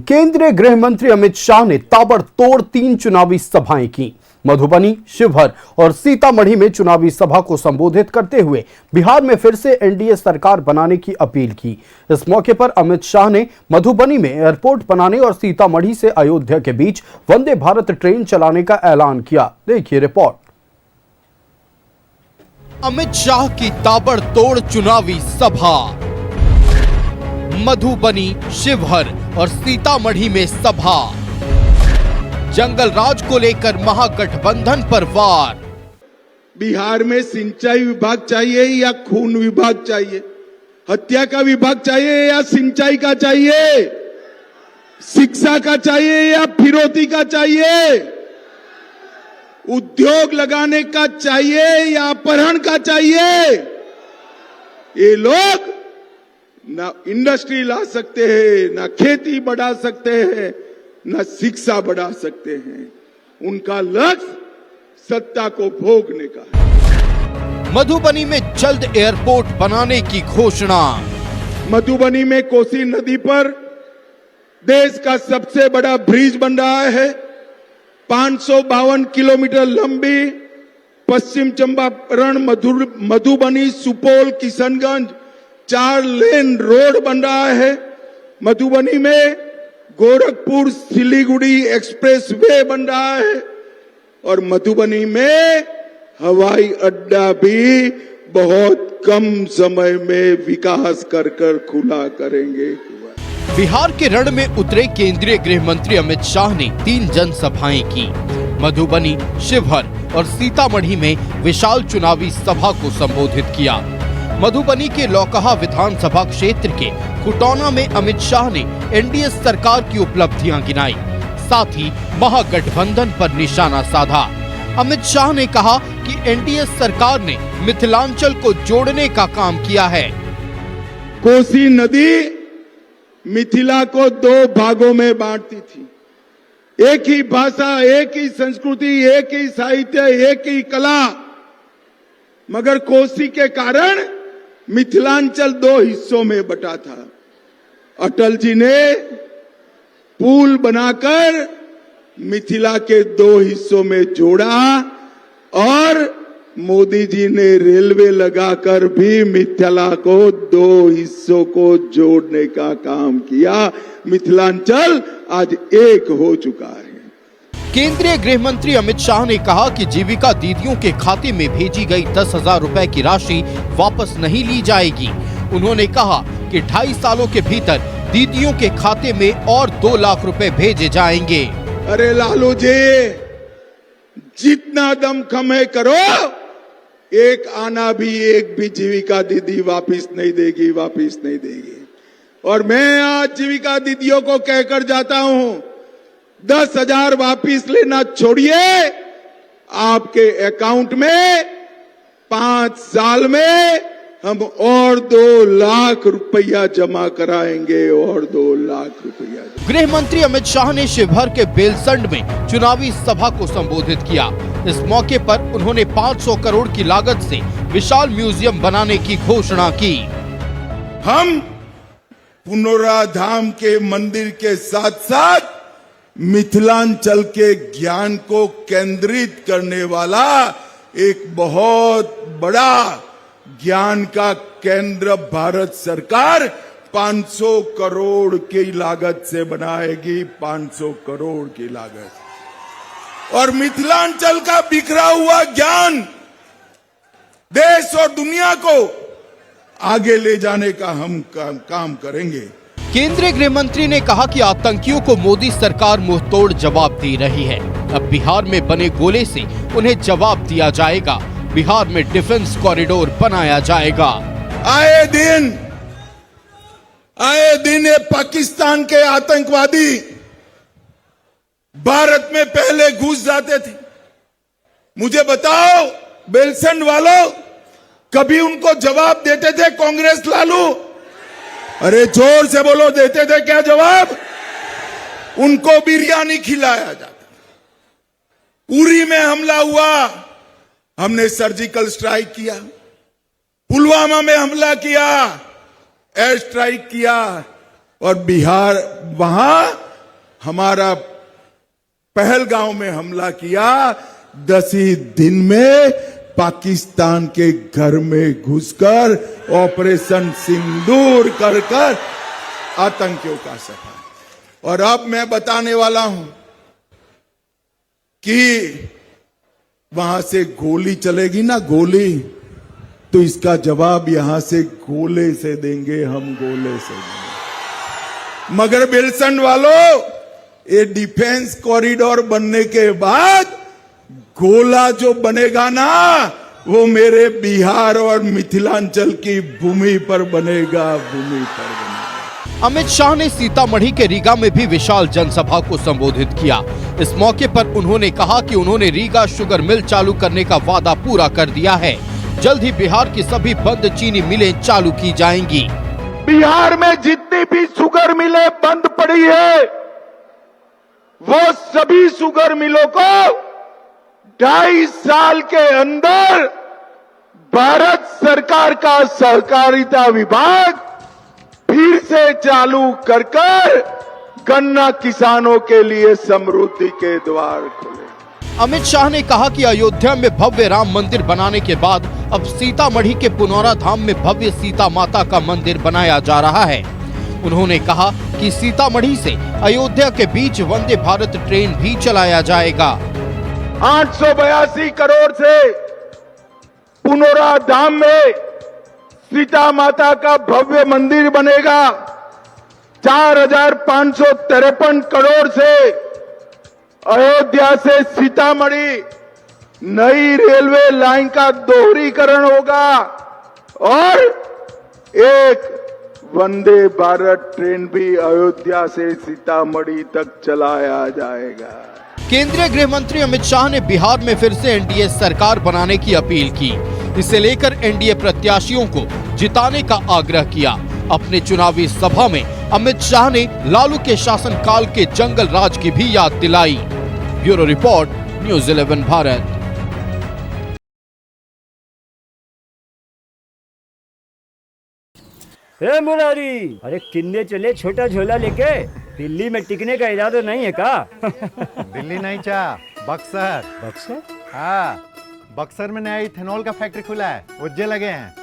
केंद्रीय गृह मंत्री अमित शाह ने ताबड़तोड़ 3 चुनावी सभाएं की। मधुबनी, शिवहर और सीतामढ़ी में चुनावी सभा को संबोधित करते हुए बिहार में फिर से एनडीए सरकार बनाने की अपील की। इस मौके पर अमित शाह ने मधुबनी में एयरपोर्ट बनाने और सीतामढ़ी से अयोध्या के बीच वंदे भारत ट्रेन चलाने का ऐलान किया। देखिए रिपोर्ट। अमित शाह की ताबड़तोड़ चुनावी सभा। मधुबनी, शिवहर और सीतामढ़ी में सभा। जंगल राज को लेकर महागठबंधन पर वार। बिहार में सिंचाई विभाग चाहिए या खून विभाग चाहिए? हत्या का विभाग चाहिए या सिंचाई का चाहिए? शिक्षा का चाहिए या फिरौती का चाहिए? उद्योग लगाने का चाहिए या अपहरण का चाहिए? ये लोग ना इंडस्ट्री ला सकते हैं, ना खेती बढ़ा सकते हैं, ना शिक्षा बढ़ा सकते हैं। उनका लक्ष्य सत्ता को भोगने का है। मधुबनी में जल्द एयरपोर्ट बनाने की घोषणा। मधुबनी में कोसी नदी पर देश का सबसे बड़ा ब्रिज बन रहा है। 552 किलोमीटर लंबी पश्चिम चंपारण मधुबनी, सुपौल, किशनगंज 4 लेन रोड बन रहा है। मधुबनी में गोरखपुर सिलीगुड़ी एक्सप्रेस वे बन रहा है और मधुबनी में हवाई अड्डा भी बहुत कम समय में विकास कर खुला करेंगे। बिहार के रण में उतरे केंद्रीय गृह मंत्री अमित शाह ने 3 जनसभाएं की। मधुबनी, शिवहर और सीतामढ़ी में विशाल चुनावी सभा को संबोधित किया। मधुबनी के लौकहा विधानसभा क्षेत्र के खुटौना में अमित शाह ने एनडीए सरकार की उपलब्धियां गिनाई, साथ ही महागठबंधन पर निशाना साधा। अमित शाह ने कहा कि एनडीए सरकार ने मिथिलांचल को जोड़ने का काम किया है। कोसी नदी मिथिला को 2 भागों में बांटती थी। एक ही भाषा, एक ही संस्कृति, एक ही साहित्य, एक ही कला, मगर कोसी के कारण मिथिलांचल 2 हिस्सों में बटा था। अटल जी ने पुल बनाकर मिथिला के 2 हिस्सों में जोड़ा और मोदी जी ने रेलवे लगाकर भी मिथिला को 2 हिस्सों को जोड़ने का काम किया। मिथिलांचल आज एक हो चुका है। केंद्रीय गृह मंत्री अमित शाह ने कहा कि जीविका दीदियों के खाते में भेजी गई 10,000 रुपए की राशि वापस नहीं ली जाएगी। उन्होंने कहा कि 2.5 सालों के भीतर दीदियों के खाते में और 2 लाख रुपए भेजे जाएंगे। अरे लालू जी, जितना दम खमे करो, एक आना भी, एक भी जीविका दीदी वापिस नहीं देगी। और मैं आज जीविका दीदियों को कहकर जाता हूं, 10,000 वापिस लेना छोड़िए, आपके अकाउंट में 5 साल में हम और 2 लाख रुपया जमा कराएंगे और 2 लाख रुपया। गृह मंत्री अमित शाह ने शिवहर के बेलसंड में चुनावी सभा को संबोधित किया। इस मौके पर उन्होंने 500 करोड़ की लागत से विशाल म्यूजियम बनाने की घोषणा की। हम पुनौराधाम के मंदिर के साथ साथ मिथिलांचल के ज्ञान को केंद्रित करने वाला एक बहुत बड़ा ज्ञान का केंद्र भारत सरकार 500 करोड़ की लागत से बनाएगी। 500 करोड़ की लागत। और मिथिलांचल का बिखरा हुआ ज्ञान देश और दुनिया को आगे ले जाने का हम काम करेंगे। केंद्रीय गृह मंत्री ने कहा कि आतंकियों को मोदी सरकार मुंहतोड़ जवाब दे रही है। अब बिहार में बने गोले से उन्हें जवाब दिया जाएगा। बिहार में डिफेंस कॉरिडोर बनाया जाएगा। आए दिन ये पाकिस्तान के आतंकवादी भारत में पहले घुस जाते थे। मुझे बताओ बेलसंड वालों, कभी उनको जवाब देते थे कांग्रेस लालू? अरे जोर से बोलो, देते थे क्या जवाब? उनको बिरयानी खिलाया जाता। उरी में हमला हुआ, हमने सर्जिकल स्ट्राइक किया। पुलवामा में हमला किया, एयर स्ट्राइक किया और बिहार वहां हमारा पहलगांव में हमला किया, 10 ही दिन में पाकिस्तान के घर में घुसकर ऑपरेशन सिंदूर कर आतंकियों का सफाया। और अब मैं बताने वाला हूं कि वहां से गोली चलेगी ना, गोली, तो इसका जवाब यहां से गोले से देंगे, हम गोले से देंगे। मगर विल्सन वालों, ये डिफेंस कॉरिडोर बनने के बाद गोला जो बनेगा ना, वो मेरे बिहार और मिथिलांचल की भूमि पर बनेगा, भूमि पर बनेगा। अमित शाह ने सीतामढ़ी के रीगा में भी विशाल जनसभा को संबोधित किया। इस मौके पर उन्होंने कहा कि उन्होंने रीगा शुगर मिल चालू करने का वादा पूरा कर दिया है। जल्द ही बिहार की सभी बंद चीनी मिलें चालू की जाएंगी। बिहार में जितनी भी शुगर मिलें बंद पड़ी है, वो सभी शुगर मिलों को 2.5 साल के अंदर भारत सरकार का सहकारिता विभाग फिर से चालू कर गन्ना किसानों के लिए समृद्धि के द्वार खोले। अमित शाह ने कहा कि अयोध्या में भव्य राम मंदिर बनाने के बाद अब सीतामढ़ी के पुनौरा धाम में भव्य सीता माता का मंदिर बनाया जा रहा है। उन्होंने कहा कि सीतामढ़ी से अयोध्या के बीच वंदे भारत ट्रेन भी चलाया जाएगा। 882 करोड़ से पुनौरा धाम में सीता माता का भव्य मंदिर बनेगा। 4,553 करोड़ से अयोध्या से सीतामढ़ी नई रेलवे लाइन का दोहरीकरण होगा और एक वंदे भारत ट्रेन भी अयोध्या से सीतामढ़ी तक चलाया जाएगा। केंद्रीय गृह मंत्री अमित शाह ने बिहार में फिर से एनडीए सरकार बनाने की अपील की। इसे लेकर एनडीए प्रत्याशियों को जिताने का आग्रह किया। अपने चुनावी सभा में अमित शाह ने लालू के शासनकाल के जंगल राज की भी याद दिलाई। Bureau report, news 11 Bharat. हे मुरारी, अरे किन्ने चले छोटा झोला लेके? दिल्ली में टिकने का इरादा नहीं है का? दिल्ली नहीं चा, बक्सर। बक्सर? हाँ, बक्सर में नया इथेनॉल का फैक्ट्री खुला है, उज्जे लगे हैं।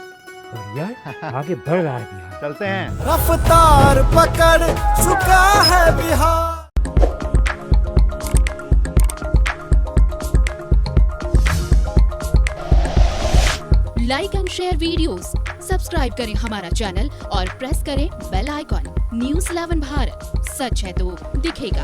बढ़िया, आगे बढ़ रहा है बिहार। चलते हैं। रफ्तार पकड़ चुका है Bihar. Like and share videos, subscribe करें हमारा चैनल और प्रेस करें बेल आइकॉन। न्यूज़ 11 भारत, सच है तो दिखेगा।